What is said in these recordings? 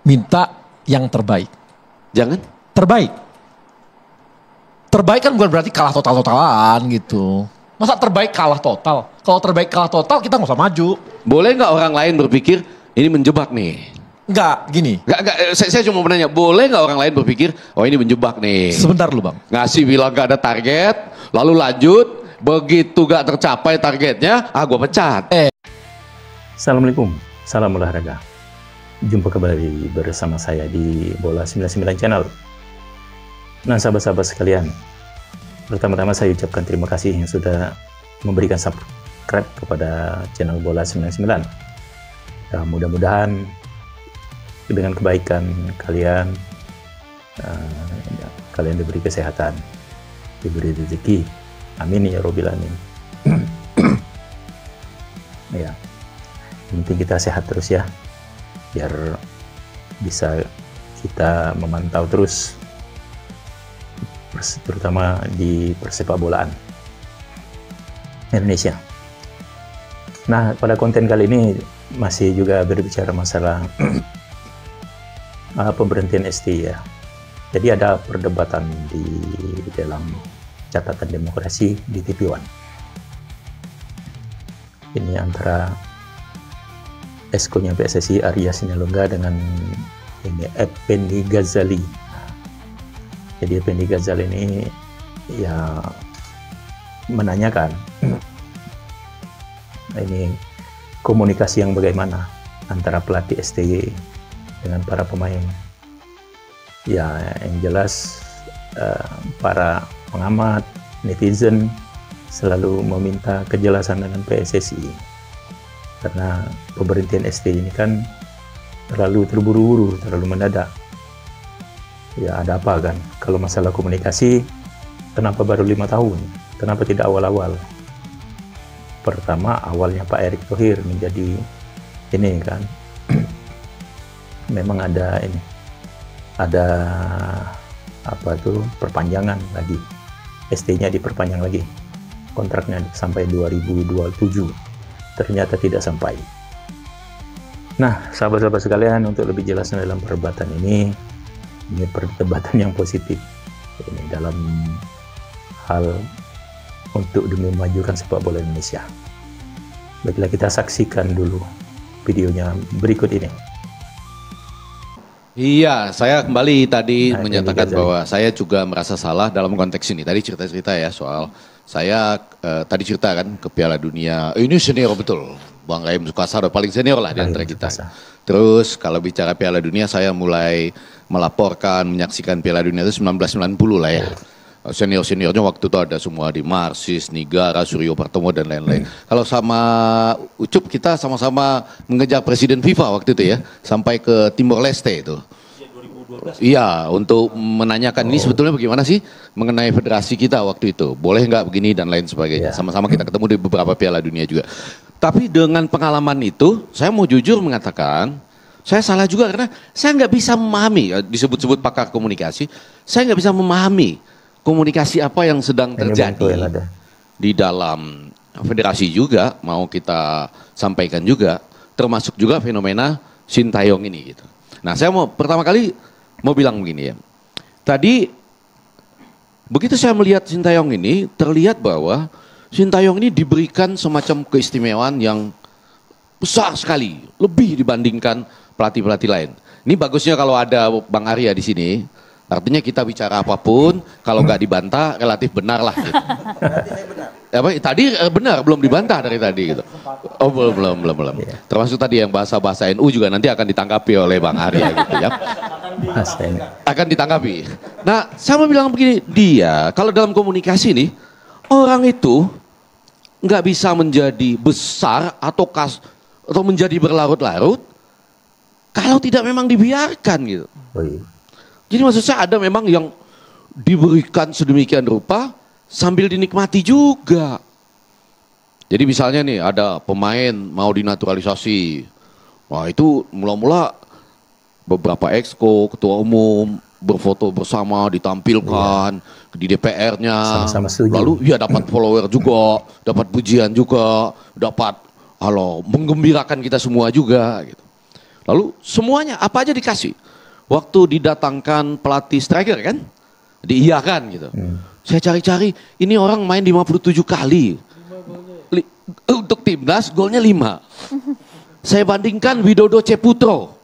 minta yang terbaik. Jangan? Terbaik. Terbaik kan bukan berarti kalah total-totalan gitu. Masa terbaik kalah total? Kalau terbaik kalah total kita nggak usah maju. Boleh nggak orang lain berpikir ini menjebak nih? Enggak, gini. Enggak, saya cuma mau nanya, boleh nggak orang lain berpikir, oh ini menjebak nih? Sebentar lu Bang. Ngasih bilang gak ada target, lalu lanjut, begitu gak tercapai targetnya, gue pecat. Assalamualaikum, salam olahraga. Jumpa kembali bersama saya di Bola 99 Channel. Nah sahabat-sahabat sekalian, pertama-tama saya ucapkan terima kasih yang sudah memberikan subscribe kepada channel Bola 99. Dan mudah-mudahan dengan kebaikan kalian, kalian diberi kesehatan, diberi rezeki, amin ya robbal alamin. Ya, yang penting kita sehat terus ya, biar bisa kita memantau terus, terutama di persepak bolaan Indonesia. Nah, pada konten kali ini masih juga berbicara masalah pemberhentian STI ya. Jadi ada perdebatan di dalam catatan demokrasi di TV One. Ini antara eskonya PSSI Arya Sinulinga dengan ini Effendi Ghazali. Jadi Effendi Ghazali ini ya menanyakan ini komunikasi yang bagaimana antara pelatih STY dengan para pemain. Ya, yang jelas para pengamat, netizen selalu meminta kejelasan dengan PSSI. Karena pemberhentian STY ini kan terlalu terburu-buru, terlalu mendadak. Ya, ada apa kan? Kalau masalah komunikasi, kenapa baru 5 tahun? Kenapa tidak awal-awal? Pertama, awalnya Pak Erick Thohir menjadi ini kan, memang ada ini, ada apa tuh perpanjangan lagi, ST-nya diperpanjang lagi, kontraknya sampai 2027, ternyata tidak sampai. Nah, sahabat-sahabat sekalian, untuk lebih jelasnya dalam perdebatan ini perdebatan yang positif, ini dalam hal untuk demi memajukan sepak bola Indonesia. Baiklah, kita saksikan dulu videonya berikut ini. Iya, saya kembali tadi menyatakan bahwa saya juga merasa salah dalam konteks ini. Tadi cerita-cerita ya soal saya tadi cerita kan ke Piala Dunia. Ini senior betul, Bang Raim Sukasa udah paling senior lah di antara kita. Terus kalau bicara Piala Dunia, saya mulai melaporkan, menyaksikan Piala Dunia itu 1990 lah ya. Senior-seniornya waktu itu ada semua di Marsis, Nigara, Suryo Partomo dan lain-lain. Kalau sama Ucup kita sama-sama mengejar Presiden FIFA waktu itu ya, sampai ke Timor Leste itu. Iya, untuk menanyakan ini sebetulnya bagaimana sih mengenai federasi kita waktu itu. Boleh nggak begini dan lain sebagainya. Sama-sama kita ketemu di beberapa Piala Dunia juga. Tapi dengan pengalaman itu, saya mau jujur mengatakan, saya salah juga karena saya nggak bisa memahami, disebut-sebut pakar komunikasi, saya nggak bisa memahami komunikasi apa yang sedang terjadi di dalam federasi juga, mau kita sampaikan juga, termasuk juga fenomena Sintayong ini gitu. Nah, saya mau pertama kali mau bilang begini ya. Tadi begitu saya melihat Sintayong ini, terlihat bahwa Sintayong ini diberikan semacam keistimewaan yang besar sekali, lebih dibandingkan pelatih-pelatih lain. Ini bagusnya kalau ada Bang Arya di sini. Artinya kita bicara apapun, kalau nggak dibantah relatif benar lah. Gitu. Tadi benar, belum dibantah dari tadi gitu. Oh belum. Termasuk tadi yang bahasa NU juga nanti akan ditanggapi oleh Bang Arya gitu ya. Akan ditanggapi. Nah, saya mau bilang begini, dia kalau dalam komunikasi nih, orang itu nggak bisa menjadi besar atau menjadi berlarut-larut kalau tidak memang dibiarkan gitu. Jadi maksud saya ada memang yang diberikan sedemikian rupa sambil dinikmati juga. Jadi misalnya nih ada pemain mau dinaturalisasi. Wah itu mula-mula beberapa exco, ketua umum berfoto bersama ditampilkan di DPR-nya. Lalu ya dapat follower juga, dapat pujian juga, dapat menggembirakan kita semua juga gitu. Lalu semuanya apa aja dikasih. Waktu didatangkan pelatih striker kan, diiyakan gitu. Saya cari-cari, ini orang main 57 kali. Untuk timnas golnya 5. Saya bandingkan Widodo Ceputro.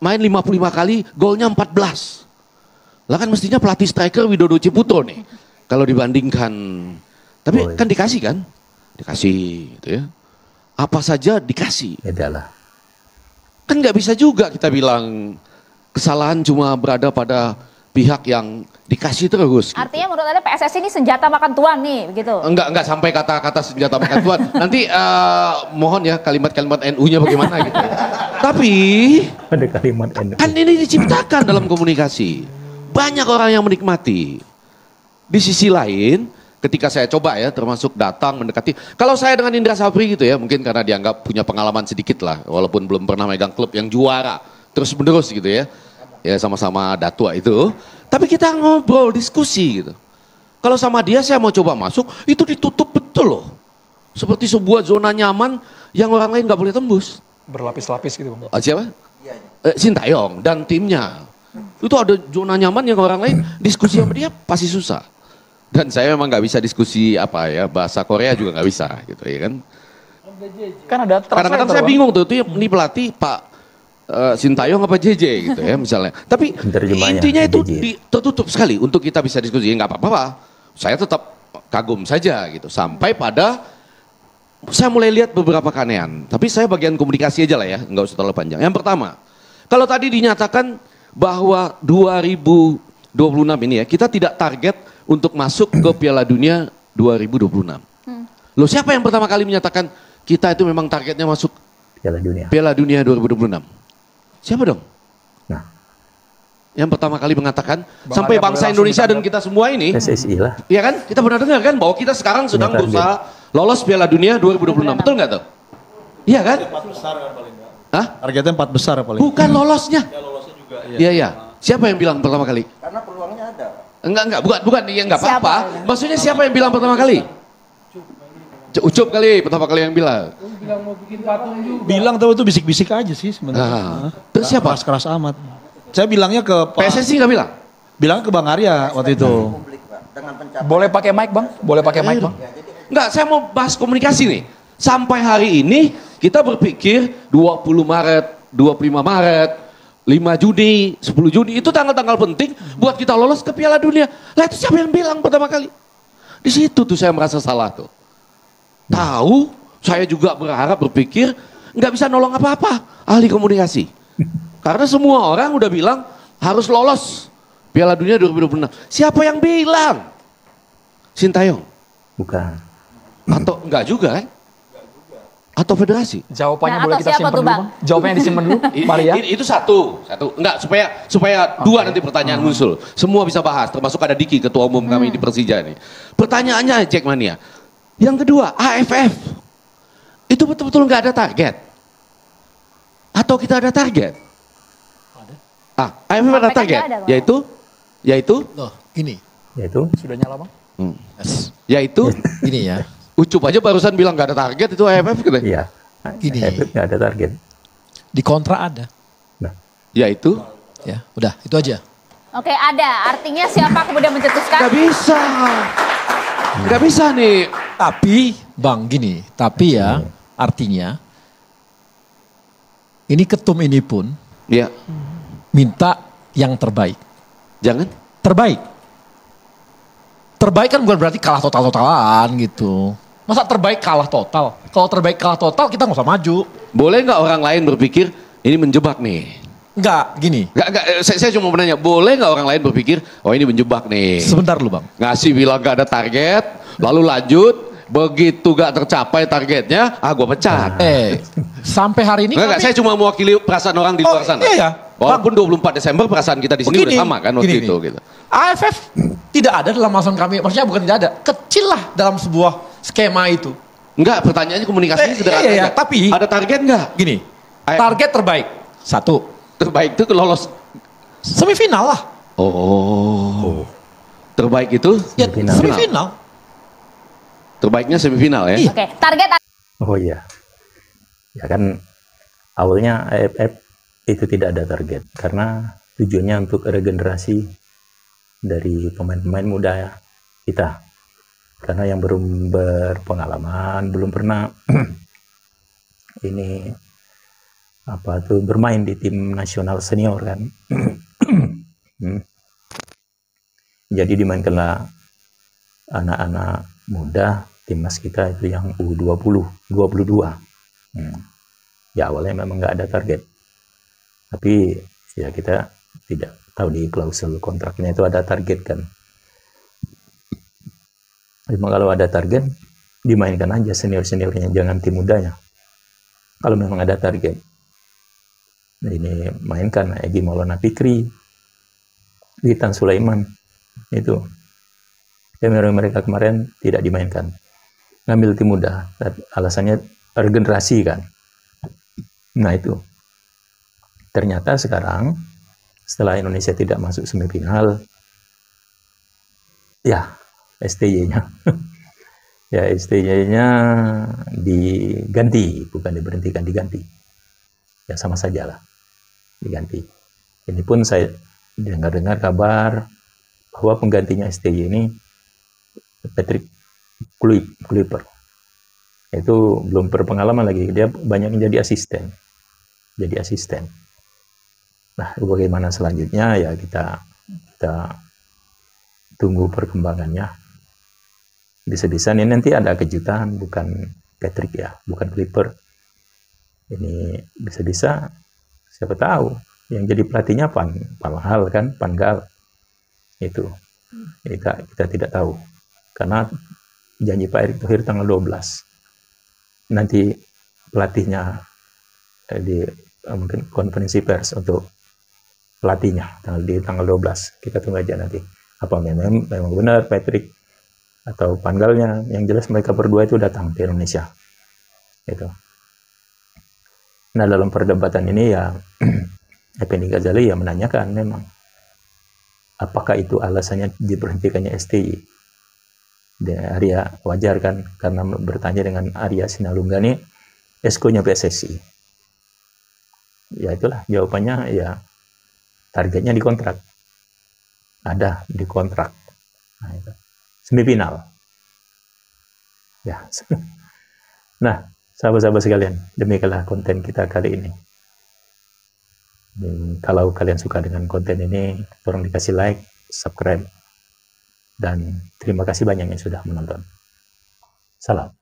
Main 55 kali, golnya 14. Lah kan mestinya pelatih striker Widodo Ceputro nih. Kalau dibandingkan. Tapi kan dikasih kan? Dikasih gitu ya. Apa saja dikasih. Beda lah. Kan nggak bisa juga kita bilang kesalahan cuma berada pada pihak yang dikasih terus. Gitu. Artinya menurut Anda PSSI ini senjata makan tuan nih, begitu? Enggak sampai kata-kata senjata makan tuan. Nanti mohon ya kalimat-kalimat NU-nya bagaimana gitu. Tapi Ada kalimat NU. kan ini diciptakan dalam komunikasi. Banyak orang yang menikmati. Di sisi lain, ketika saya coba ya, termasuk datang mendekati. Kalau saya dengan Indra Sapri gitu ya, mungkin karena dianggap punya pengalaman sedikit lah, walaupun belum pernah megang klub yang juara, terus menerus gitu ya. Ya sama-sama datua itu. Tapi kita ngobrol, diskusi gitu. Kalau sama dia saya mau coba masuk, itu ditutup betul loh. Seperti sebuah zona nyaman yang orang lain gak boleh tembus. Berlapis-lapis gitu Bang. Siapa? Sintayong dan timnya. Itu ada zona nyaman yang orang lain diskusi sama dia pasti susah. Dan saya memang gak bisa diskusi apa ya, bahasa Korea juga gak bisa gitu ya kan. Kan ada Kadang-kadang saya bingung tuh, ini pelatih Pak Sintayong apa JJ gitu ya misalnya. Tapi intinya itu tertutup sekali untuk kita bisa diskusi. Nggak apa-apa, saya tetap kagum saja gitu. Sampai pada saya mulai lihat beberapa keanehan. Tapi saya bagian komunikasi aja lah ya, nggak usah terlalu panjang. Yang pertama, kalau tadi dinyatakan bahwa 2026 ini ya, kita tidak target untuk masuk ke Piala Dunia 2026. Loh siapa yang pertama kali menyatakan kita itu memang targetnya masuk Piala Dunia 2026? Siapa dong? Nah, yang pertama kali mengatakan sampai bangsa Indonesia dan kita semua ini, PSSI lah. Iya kan? Kita benar dengar kan bahwa kita sekarang sedang berusaha lolos Piala Dunia 2026. Betul nggak tuh? Iya kan? 4 besar kan paling nggak. Hah? Targetnya 4 besar paling. Bukan lolosnya. Ya lolosnya juga. Iya. Siapa yang bilang pertama kali? Karena peluangnya ada. Enggak, bukan. Iya enggak apa-apa. Maksudnya siapa yang bilang pertama kali? Ucup kali, pertama kali yang bilang. Bilang tahu itu bisik-bisik aja sih sebenarnya. Terus siapa? Keras amat. Saya bilangnya ke Pak. PSSI nggak bilang? Bilang ke Bang Arya waktu itu. Boleh pakai mic Bang? Boleh pakai mic Bang? Enggak, saya mau bahas komunikasi nih. Sampai hari ini kita berpikir 20 Maret, 25 Maret, 5 Juni, 10 Juni itu tanggal-tanggal penting buat kita lolos ke Piala Dunia. Lah itu siapa yang bilang pertama kali? Di situ tuh saya merasa salah tuh. Tahu, saya juga berpikir nggak bisa nolong apa-apa ahli komunikasi. Karena semua orang udah bilang harus lolos Piala Dunia 2026. Siapa yang bilang? Sintayong? Bukan. Atau enggak juga kan? Atau federasi? Jawabannya Nah, boleh atau kita siapa simpan tuh, dulu Bang? Bang. Jawabannya disimpan dulu, Maria. Itu satu. Enggak, supaya dua nanti pertanyaan muncul. Semua bisa bahas, termasuk ada Diki, ketua umum kami di Persija nih. Pertanyaannya Jack Mania. Yang kedua, AFF. Itu betul-betul nggak ada target? Atau kita ada target? AFF ada target, yaitu? Loh, gini. Yaitu? Sudah nyala Bang? Yes. Yaitu? Gini ya. Ucup aja barusan bilang nggak ada target, itu AFF gitu. Iya. Gini. AFF nggak ada target. Di kontrak ada. Nah, Yaitu? Ya, udah, itu aja. Oke, ada. Artinya siapa kemudian mencetuskan? Nggak bisa. Nggak bisa nih. Tapi, Bang, gini. Tapi ya, artinya, ini ketum ini pun Ya, minta yang terbaik. jangan. Terbaik. Terbaik kan bukan berarti kalah total-totalan gitu. Masa terbaik kalah total? Kalau terbaik kalah total kita nggak usah maju. Boleh nggak orang lain berpikir ini menjebak nih? Enggak, gini. Nggak, saya cuma mau nanya, boleh nggak orang lain berpikir, oh ini menjebak nih? Sebentar lu Bang. Ngasih bilang nggak ada target, lalu lanjut, begitu nggak tercapai targetnya, gue pecat. Sampai hari ini Nggak, saya cuma mewakili perasaan orang di luar sana. Iya. Walaupun 24 Desember perasaan kita di sini udah sama kan waktu itu. Gitu. AFF tidak ada dalam masukan kami, maksudnya bukan tidak ada, kecil lah dalam sebuah skema itu. Enggak, pertanyaannya komunikasinya sederhana iya, aja. tapi ada target nggak? Gini, target terbaik, satu. Terbaik itu lolos Semifinal lah. Oh. Terbaik itu? Ya, semifinal. Terbaiknya semifinal ya? Oke, target oh iya. Ya kan awalnya AFF itu tidak ada target karena tujuannya untuk regenerasi dari pemain-pemain muda ya, kita. Karena yang belum berpengalaman, belum pernah ini bermain di tim nasional senior kan. Jadi dimainkanlah anak-anak muda timnas kita itu yang U20, 22. Ya awalnya memang nggak ada target, tapi ya kita tidak tahu di klausul kontraknya itu ada target kan. Memang kalau ada target dimainkan aja senior-seniornya, jangan tim mudanya. Kalau memang ada target, ini mainkan Egy Maulana Fikri, Witan Sulaiman itu. Mereka kemarin tidak dimainkan, ngambil tim muda, alasannya regenerasi kan. Nah itu, ternyata sekarang setelah Indonesia tidak masuk semifinal, ya STY-nya, ya STY-nya diganti, bukan diberhentikan, diganti. Ya sama saja lah, diganti. Ini pun saya dengar-dengar kabar bahwa penggantinya STY ini Patrick Kluivert. Itu belum berpengalaman lagi, dia banyak menjadi asisten. Nah, bagaimana selanjutnya ya kita tunggu perkembangannya. Bisa-bisa ini nanti ada kejutan, bukan Patrick ya, bukan Kluivert. Ini bisa-bisa siapa tahu yang jadi pelatihnya Pangal kan, Pangal. Itu kita tidak tahu. Karena janji Pak Erick Thohir tanggal 12. Nanti pelatihnya mungkin konferensi pers untuk pelatihnya di tanggal 12. Kita tunggu aja nanti. Apa memang benar Patrick atau Pangalnya, yang jelas mereka berdua itu datang ke Indonesia. Itu. Nah, dalam perdebatan ini ya Effendi Ghazali ya menanyakan memang apakah itu alasannya diberhentikannya STY. Arya wajar kan, karena bertanya dengan Arya Sinalunggani, eskonya PSSI. Ya itulah jawabannya, ya targetnya di kontrak. Ada di kontrak. Nah, itu. Semifinal. Ya. Nah, sahabat-sahabat sekalian, demikianlah konten kita kali ini. Dan kalau kalian suka dengan konten ini, tolong dikasih like, subscribe, dan terima kasih banyak yang sudah menonton. Salam.